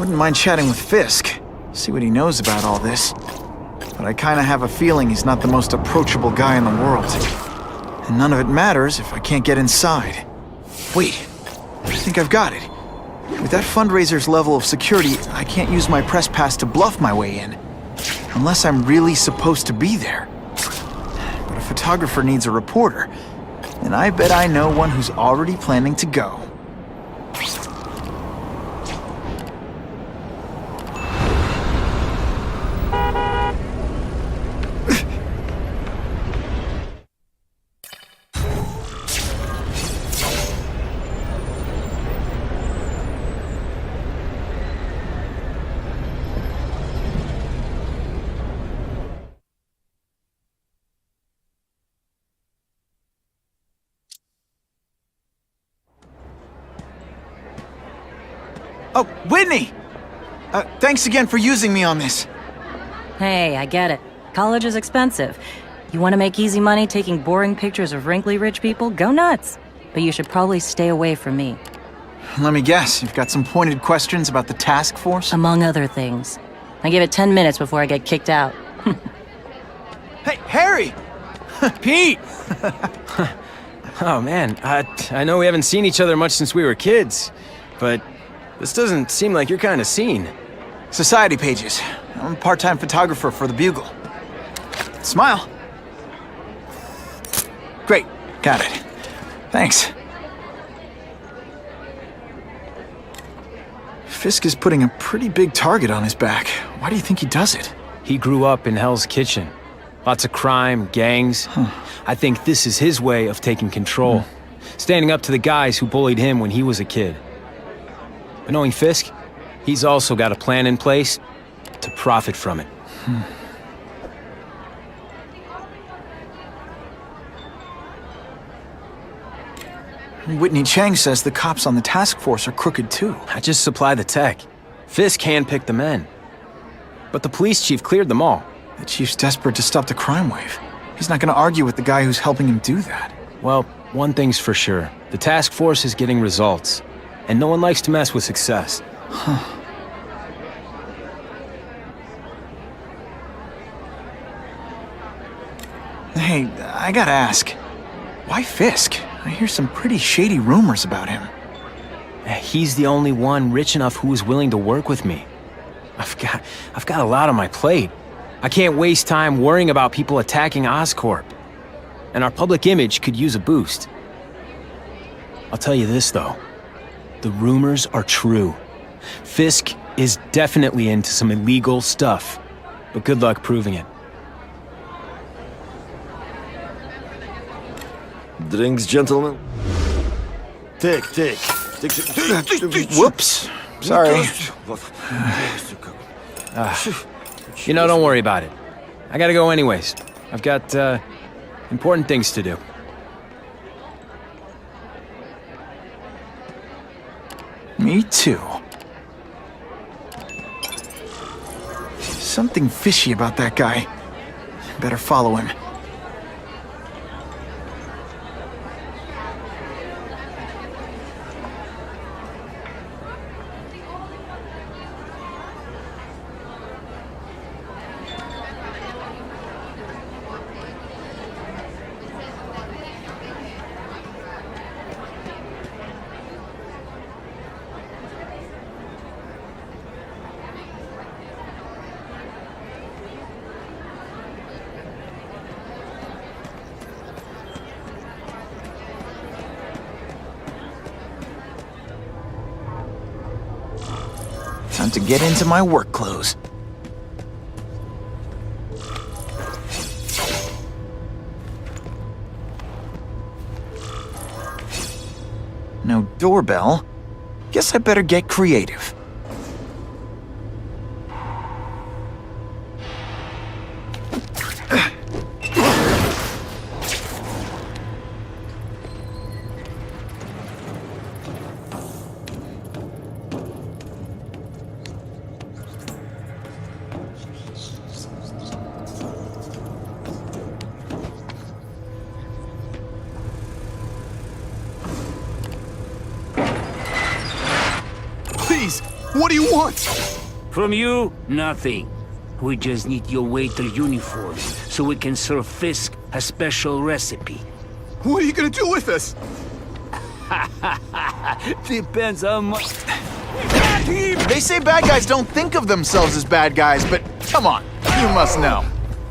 Wouldn't mind chatting with Fisk, see what he knows about all this. But I kinda have a feeling he's not the most approachable guy in the world. And none of it matters if I can't get inside. Wait, I think I've got it. With that fundraiser's level of security, I can't use my press pass to bluff my way in. Unless I'm really supposed to be there. But a photographer needs a reporter, and I bet I know one who's already planning to go. Oh, Whitney! Thanks again for using me on this. Hey, I get it. College is expensive. You want to make easy money taking boring pictures of wrinkly rich people? Go nuts. But you should probably stay away from me. Let me guess, you've got some pointed questions about the task force? Among other things. I give it 10 minutes before I get kicked out. Hey, Harry! Pete! Oh man, I know we haven't seen each other much since we were kids, but this doesn't seem like your kind of scene. Society pages. I'm a part-time photographer for the Bugle. Smile. Great, got it. Thanks. Fisk is putting a pretty big target on his back. Why do you think he does it? He grew up in Hell's Kitchen. Lots of crime, gangs. I think this is his way of taking control. Standing up to the guys who bullied him when he was a kid. But knowing Fisk, he's also got a plan in place to profit from it. Whitney Chang says the cops on the task force are crooked too. I just supply the tech. Fisk handpicked the men. But the police chief cleared them all. The chief's desperate to stop the crime wave. He's not gonna argue with the guy who's helping him do that. Well, one thing's for sure. The task force is getting results. And no one likes to mess with success. Hey, I gotta ask. Why Fisk? I hear some pretty shady rumors about him. He's the only one rich enough who is willing to work with me. I've got a lot on my plate. I can't waste time worrying about people attacking Oscorp. And our public image could use a boost. I'll tell you this, though. The rumors are true. Fisk is definitely into some illegal stuff. But good luck proving it. Drinks, gentlemen? Take. Whoops. Sorry. You know, don't worry about it. I gotta go anyways. I've got, important things to do. Me too. Something fishy about that guy. Better follow him. Time to get into my work clothes. No doorbell. Guess I better get creative. What do you want? From you, nothing. We just need your waiter uniform so we can serve Fisk a special recipe. What are you gonna do with us? Depends how much. They say bad guys don't think of themselves as bad guys, but come on, you must know.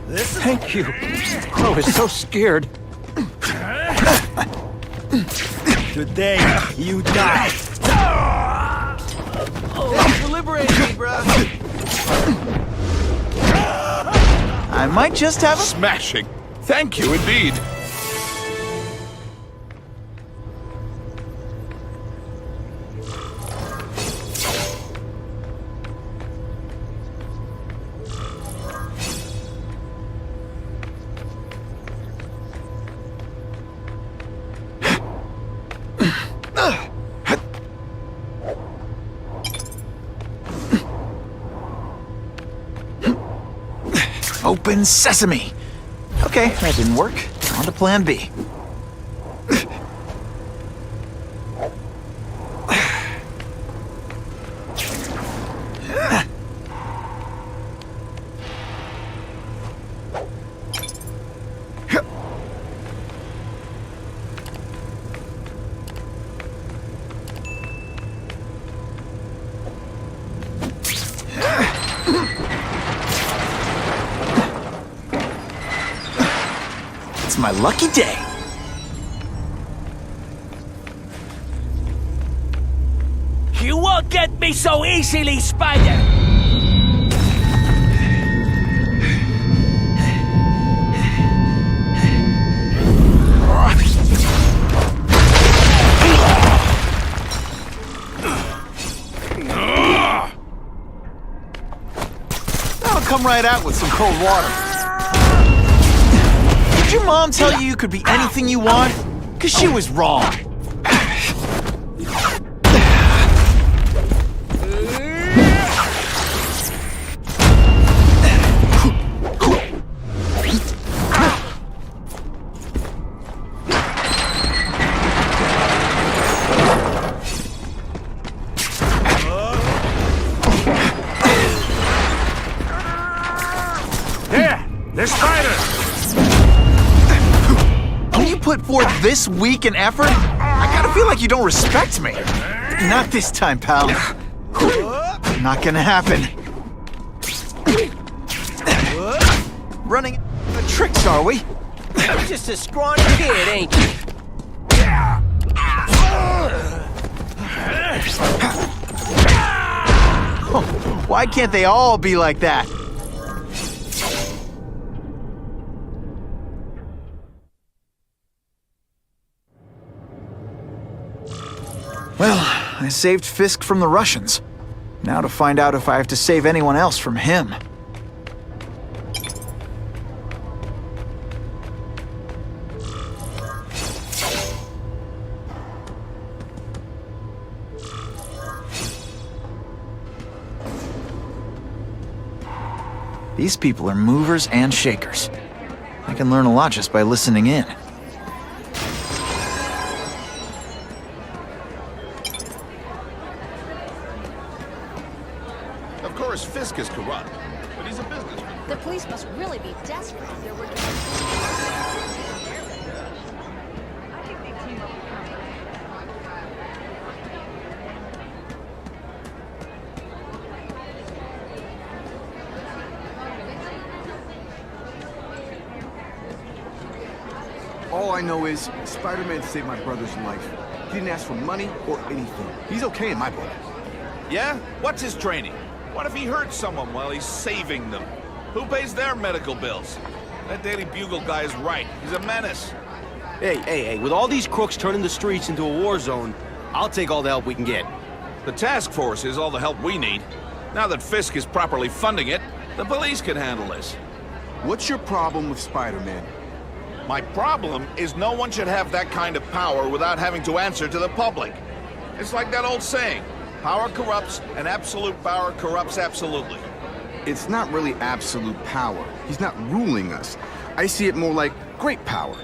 Thank you. I was so scared. Today, you die. Thanks for liberating me, bro. I might just have a... Smashing. Thank you indeed. Open sesame. Okay, that didn't work. On to plan B. It's my lucky day. You won't get me so easily, Spider! That'll come right out with some cold water. Did your mom tell you could be anything you want? 'Cause she was wrong. There! There's Spider! When you put forth this week an effort, I gotta feel like you don't respect me. Not this time, pal. Not gonna happen. Running the tricks, are we? You're just a scrawny kid, ain't you? Why can't they all be like that? Well, I saved Fisk from the Russians. Now to find out if I have to save anyone else from him. These people are movers and shakers. I can learn a lot just by listening in. Of course, Fisk is corrupt, but he's a businessman. The police must really be desperate. They're working. All I know is Spider-Man saved my brother's life. He didn't ask for money or anything. He's okay in my book. Yeah? What's his training? What if he hurts someone while he's saving them? Who pays their medical bills? That Daily Bugle guy is right. He's a menace. Hey, with all these crooks turning the streets into a war zone, I'll take all the help we can get. The task force is all the help we need. Now that Fisk is properly funding it, the police can handle this. What's your problem with Spider-Man? My problem is no one should have that kind of power without having to answer to the public. It's like that old saying, power corrupts, and absolute power corrupts absolutely. It's not really absolute power. He's not ruling us. I see it more like great power.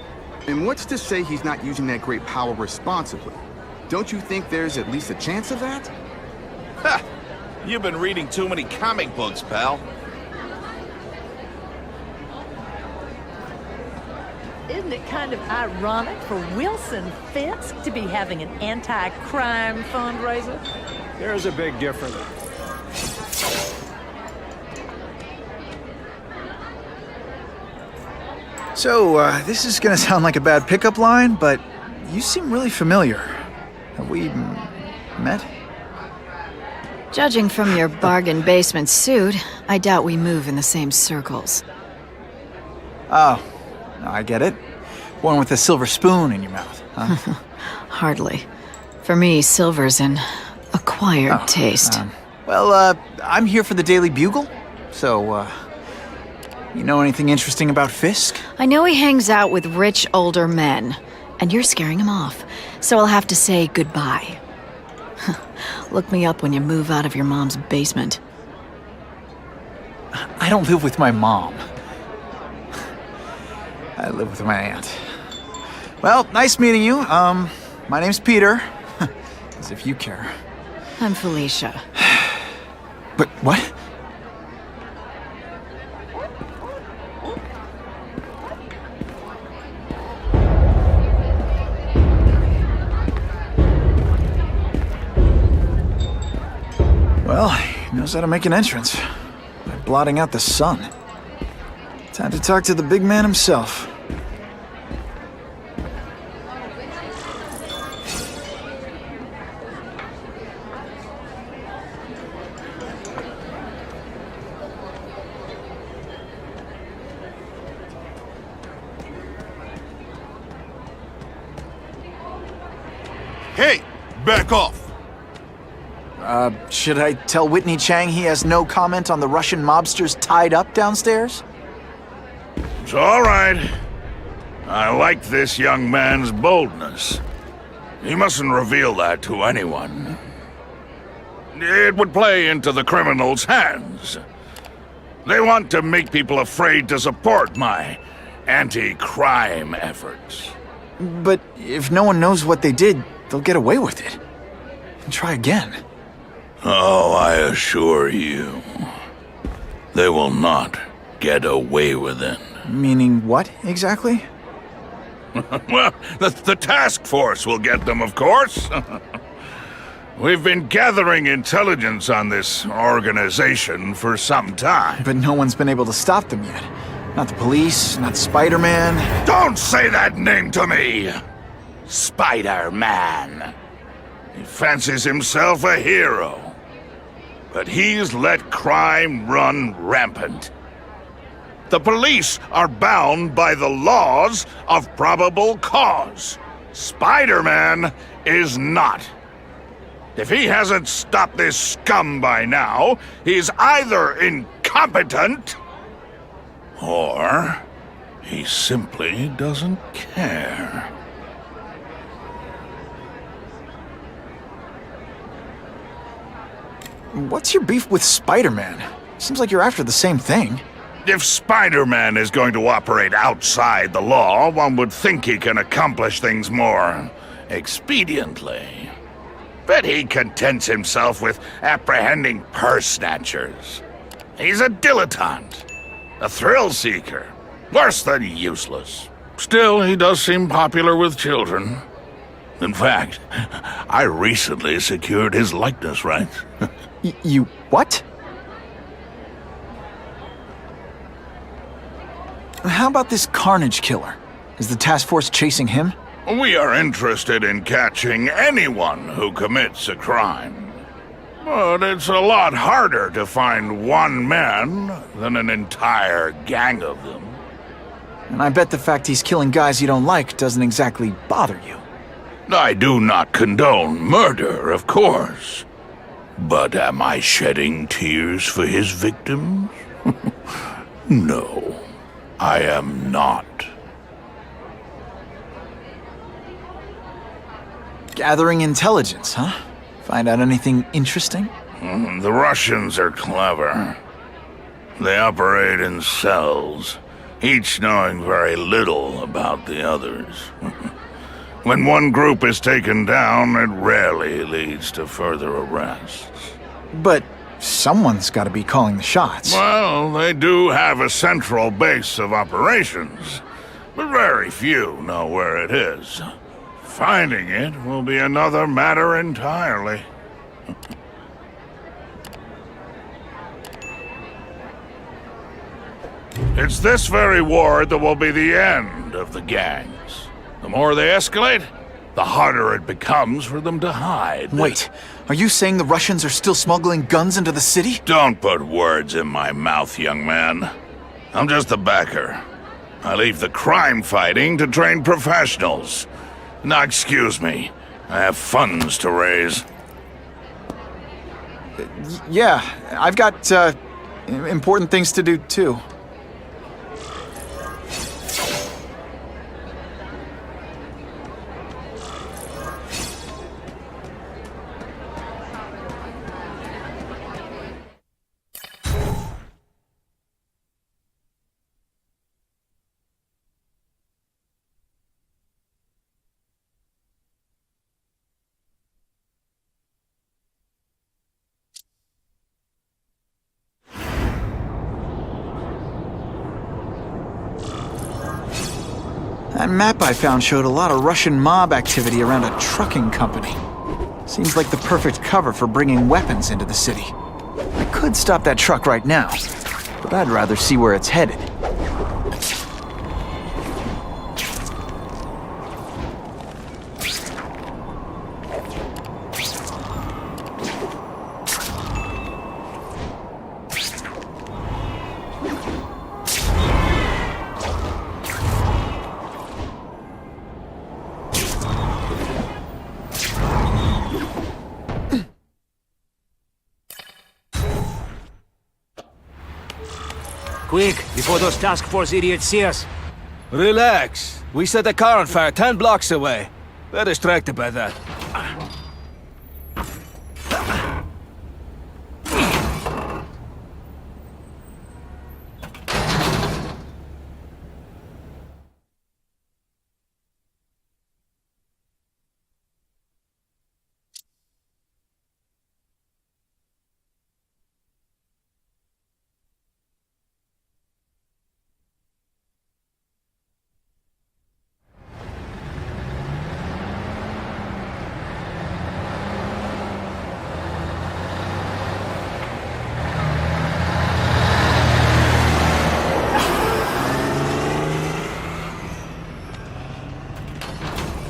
And what's to say he's not using that great power responsibly? Don't you think there's at least a chance of that? Ha! You've been reading too many comic books, pal. Isn't it kind of ironic for Wilson Fisk to be having an anti-crime fundraiser? There's a big difference. So, this is gonna sound like a bad pickup line, but you seem really familiar. Have we met? Judging from your bargain basement suit, I doubt we move in the same circles. Oh, I get it. One with a silver spoon in your mouth, huh? Hardly. For me, silver's an acquired taste. Well, I'm here for the Daily Bugle, so, you know anything interesting about Fisk? I know he hangs out with rich older men, and you're scaring him off, so I'll have to say goodbye. Look me up when you move out of your mom's basement. I don't live with my mom. I live with my aunt. Well, nice meeting you. My name's Peter. As if you care. I'm Felicia. But what? Well, he knows how to make an entrance by blotting out the sun. Time to talk to the big man himself. Hey, back off. Should I tell Whitney Chang he has no comment on the Russian mobsters tied up downstairs? It's all right. I like this young man's boldness. He mustn't reveal that to anyone. It would play into the criminals' hands. They want to make people afraid to support my anti-crime efforts. But if no one knows what they did, they'll get away with it. And try again. Oh, I assure you, they will not get away with it. Meaning what, exactly? Well, the task force will get them, of course. We've been gathering intelligence on this organization for some time. But no one's been able to stop them yet. Not the police, not Spider-Man. Don't say that name to me! Spider-Man. He fancies himself a hero. But he's let crime run rampant. The police are bound by the laws of probable cause. Spider-Man is not. If he hasn't stopped this scum by now, he's either incompetent or he simply doesn't care. What's your beef with Spider-Man? Seems like you're after the same thing. If Spider-Man is going to operate outside the law, one would think he can accomplish things more expediently. But he contents himself with apprehending purse snatchers. He's a dilettante, a thrill seeker, worse than useless. Still, he does seem popular with children. In fact, I recently secured his likeness rights. You what? How about this Carnage killer? Is the task force chasing him? We are interested in catching anyone who commits a crime. But it's a lot harder to find one man than an entire gang of them. And I bet the fact he's killing guys you don't like doesn't exactly bother you. I do not condone murder, of course. But am I shedding tears for his victims? No, I am not. Gathering intelligence, huh? Find out anything interesting? The Russians are clever. They operate in cells, each knowing very little about the others. When one group is taken down, it rarely leads to further arrests. But someone's got to be calling the shots. Well, they do have a central base of operations, but very few know where it is. Finding it will be another matter entirely. It's this very ward that will be the end of the gangs. The more they escalate, the harder it becomes for them to hide. Wait, are you saying the Russians are still smuggling guns into the city? Don't put words in my mouth, young man. I'm just a backer. I leave the crime fighting to trained professionals. Now, excuse me. I have funds to raise. Yeah, I've got, important things to do, too. That map I found showed a lot of Russian mob activity around a trucking company. Seems like the perfect cover for bringing weapons into the city. I could stop that truck right now, but I'd rather see where it's headed. Quick, before those task force idiots see us. Relax. We set a car on fire 10 blocks away. They're distracted by that.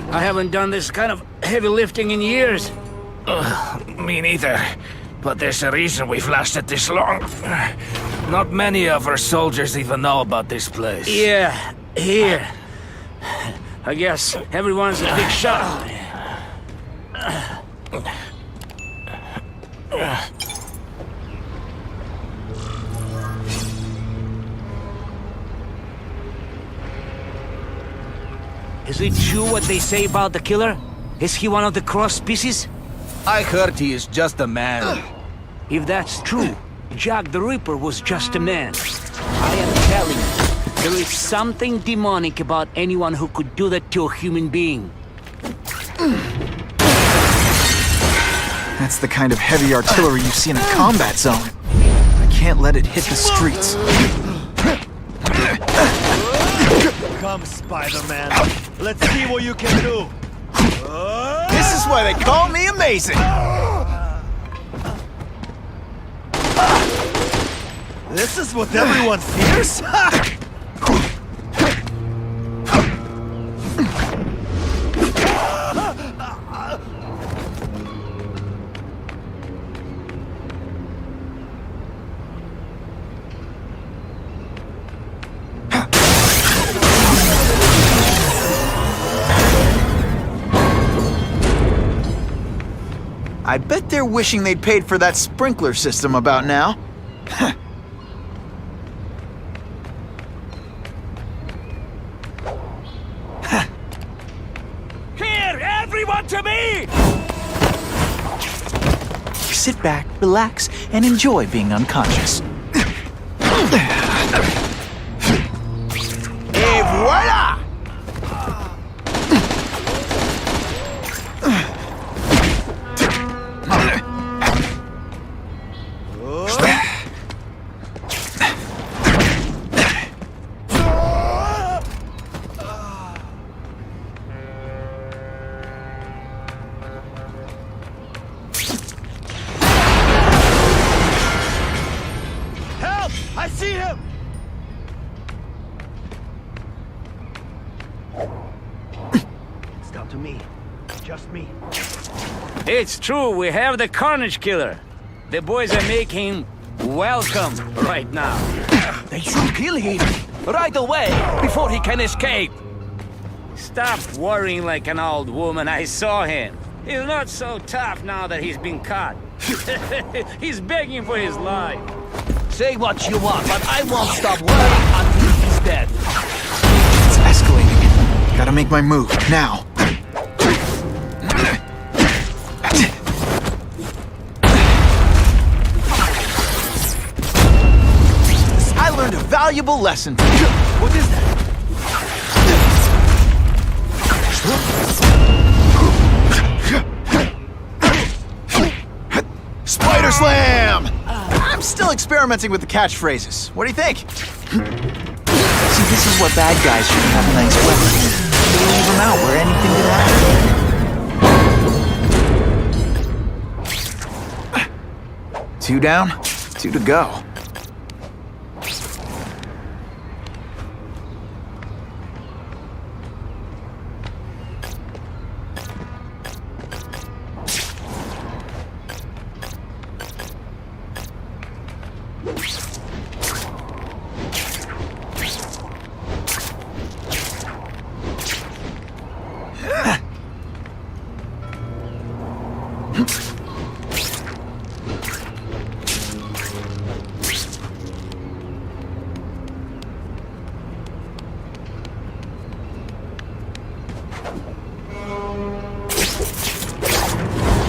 I haven't done this kind of heavy lifting in years. Me neither. But there's a reason we've lasted this long. Not many of our soldiers even know about this place. Yeah, here. I guess everyone's a big shot. Is it true what they say about the killer? Is he one of the cross species? I heard he is just a man. If that's true, Jack the Ripper was just a man. I am telling you, there is something demonic about anyone who could do that to a human being. That's the kind of heavy artillery you see in a combat zone. I can't let it hit the streets. Come, Spider-Man. Let's see what you can do. This is why they call me amazing! This is what everyone fears? I bet they're wishing they'd paid for that sprinkler system about now. Here, everyone to me! Sit back, relax, and enjoy being unconscious. Et voila! trust me. It's true, we have the Carnage Killer. The boys are making him welcome right now. They should kill him right away before he can escape. Stop worrying like an old woman. I saw him. He's not so tough now that he's been caught. He's begging for his life. Say what you want, but I won't stop worrying until he's dead. It's escalating. Gotta make my move, now. I learned a valuable lesson. What is that? Spider Slam! I'm still experimenting with the catchphrases. What do you think? See, this is what bad guys should have nice weapons. They leave them out where anything could happen. 2 down, 2 to go.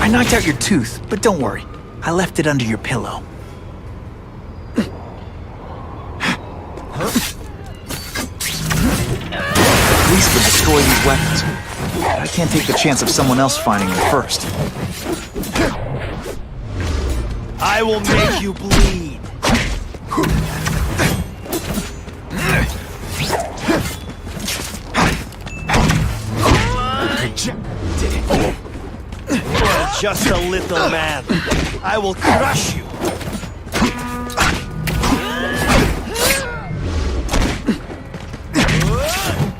I knocked out your tooth, but don't worry. I left it under your pillow. At least we'll destroy these weapons. I can't take the chance of someone else finding them first. I will make you bleed. You're just a little man. I will crush you.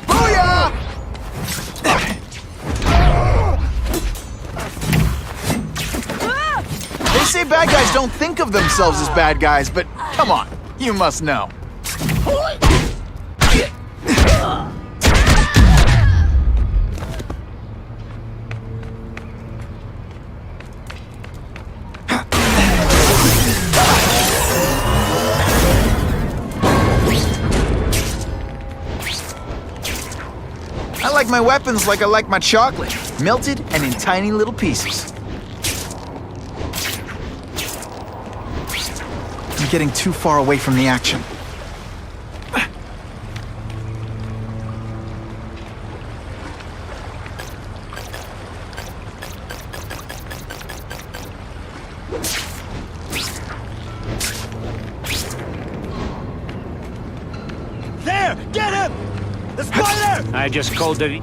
Booyah! They say bad guys don't think of themselves as bad guys, but come on, you must know. I like my weapons like I like my chocolate, melted and in tiny little pieces. I'm getting too far away from the action. There! Get him! The spider! I just called the...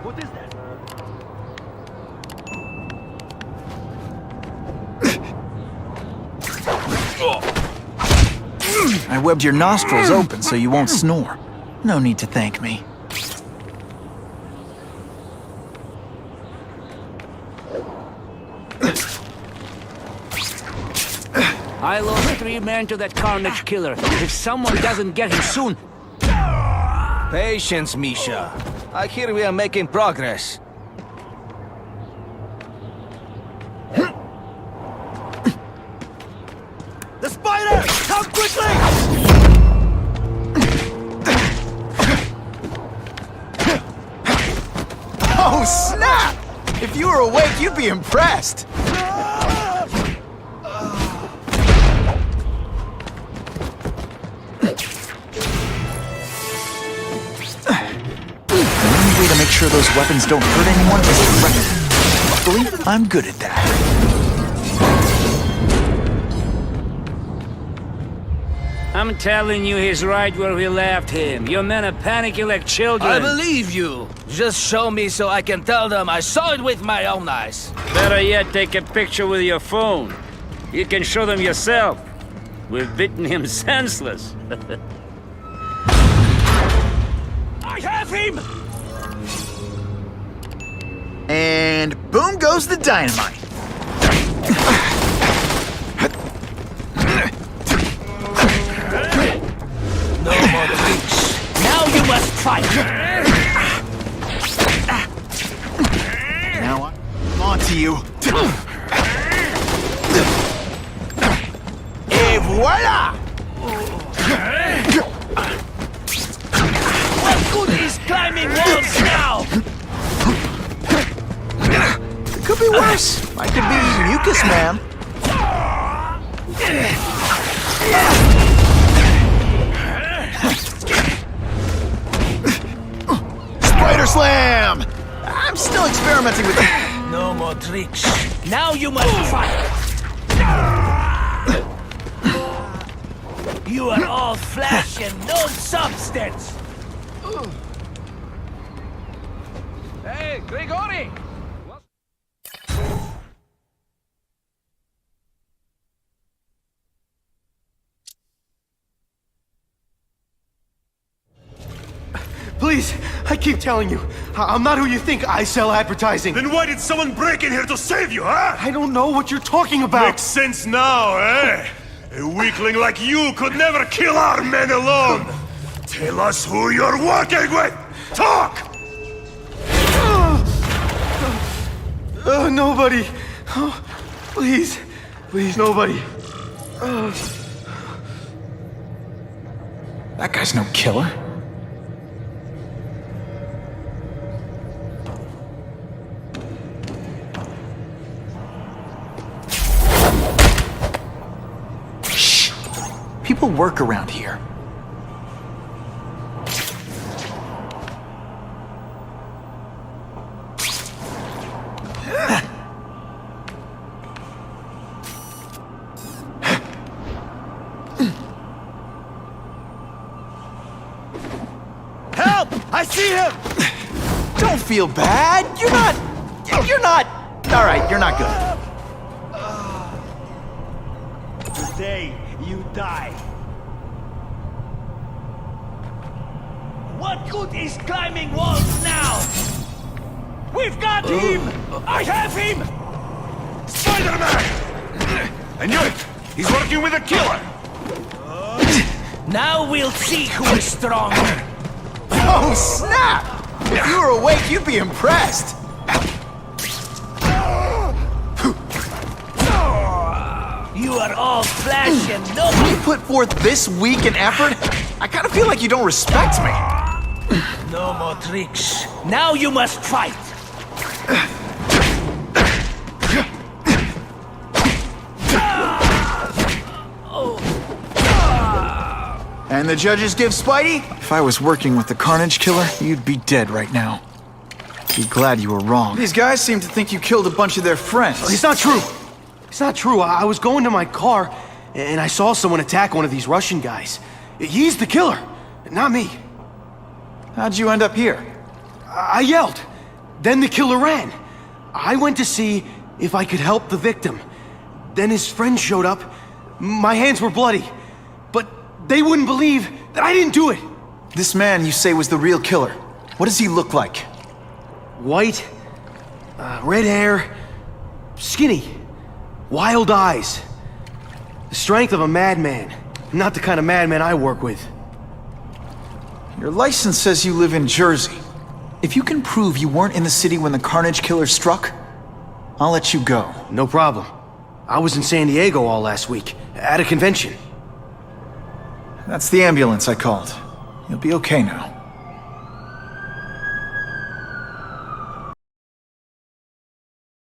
What is that? I webbed your nostrils open so you won't snore. No need to thank me. I lost 3 men to that Carnage Killer. If someone doesn't get him soon... Patience, Misha. I hear we are making progress. The spider! Come quickly! Oh, snap! If you were awake, you'd be impressed. To make sure those weapons don't hurt anyone is to wreck them. Luckily, I'm good at that. I'm telling you, he's right where we left him. Your men are panicking like children. I believe you. Just show me so I can tell them I saw it with my own eyes. Better yet, take a picture with your phone. You can show them yourself. We've beaten him senseless. I have him! And boom goes the dynamite. No more tricks. Now you must fight. Now I'm on to you. Et voila! What good is climbing walls now? It could be worse. I could be Mucus Man. Spider Slam! I'm still experimenting with it. No more tricks. Now you must fight. You are all flesh and no substance. Hey, Grigori! Please, I keep telling you, I'm not who you think. I sell advertising. Then why did someone break in here to save you, huh? I don't know what you're talking about. Makes sense now, eh? A weakling like you could never kill our men alone. Tell us who you're working with. Talk! Nobody. Oh, please, nobody. That guy's no killer. Shh! People work around here. I see him! Don't feel bad. You're not... All right, you're not good. Today, you die. What good is climbing walls now? We've got him! I have him! Spider-Man! I knew it! He's working with a killer! Now we'll see who is stronger. Oh, snap! If you were awake, you'd be impressed. You are all flesh and no... You put forth this week an effort? I kind of feel like you don't respect me. No more tricks. Now you must fight. And the judges give Spidey? If I was working with the Carnage Killer, you'd be dead right now. Be glad you were wrong. These guys seem to think you killed a bunch of their friends. It's not true. It's not true. I was going to my car, and I saw someone attack one of these Russian guys. He's the killer, not me. How'd you end up here? I yelled. Then the killer ran. I went to see if I could help the victim. Then his friends showed up. My hands were bloody. But they wouldn't believe that I didn't do it. This man you say was the real killer. What does he look like? White, red hair, skinny, wild eyes. The strength of a madman. Not the kind of madman I work with. Your license says you live in Jersey. If you can prove you weren't in the city when the Carnage Killer struck, I'll let you go. No problem. I was in San Diego all last week, at a convention. That's the ambulance I called. You'll be okay now.